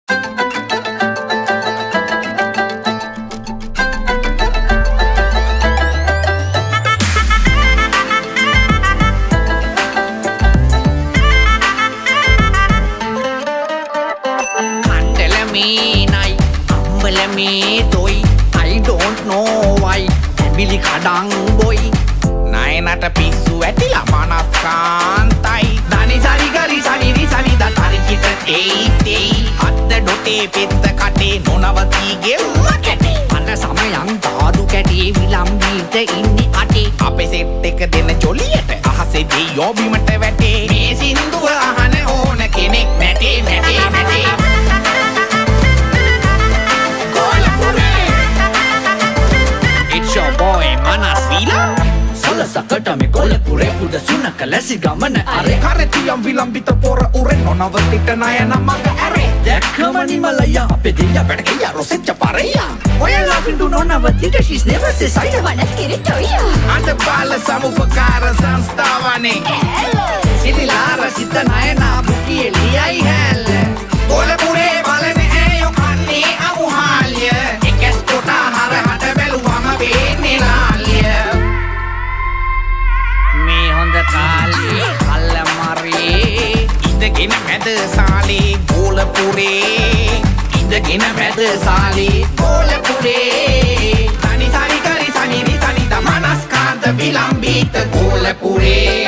I don't know why ඇබිලි කඩන් බොයි නයනට පිස්සු ඇතිලා මනස්කාන්තයි දනි සරි ගරි සනිරි සනිද තරිකිට තේයි අත්ද ඩොටේ පෙත්ත කටේ නොනවතීගේ කැටේ අන්න සමයන් දාදු කැටේ විලම්බීට ඉන්නේ අටේ අපේ සෙට් එක දෙන ජොලියට අහසේදී යෝබිමට වැටේ මේ සින්දුව අහන ඕන කෙනෙක් නැටේ නැටේ නැටේ It's your boy Manas Vila සකට මේ කොළපුරේ පුඩ සුනක ලැසි ගමන අරේ කරතියම් විලම්බිත පොර උරෙන් නොනවතිට නයන මග ඇරේ දැක්කම නිමලය අපේ දෙය වැඩකය රොසෙච්ච පරය ඔය laughing do නොනවතිට she's never say side වනස් කිරිටොය අද බාල සමුපකාර සංස්ථාවනේ සිතිලාර සිත නයනා බුකි එලියයි හැල්ල කොළපුරේ බලන ඇයෝ කන්නේ අමුහාල්ය එකස් කොටා හරහට බැලුවම වෙන්නේ ලාල්ය මේ හොඳ කාලේ කල්ල මරේ ඉඳගෙන මැද සාලේ ගෝලපුරේ ඉඳගෙන මැද සාලේ ගෝලපුරේ තනි තනි කරි තනිරි තනි දමනස්කාන්ත විලම්බීත ගෝලපුරේ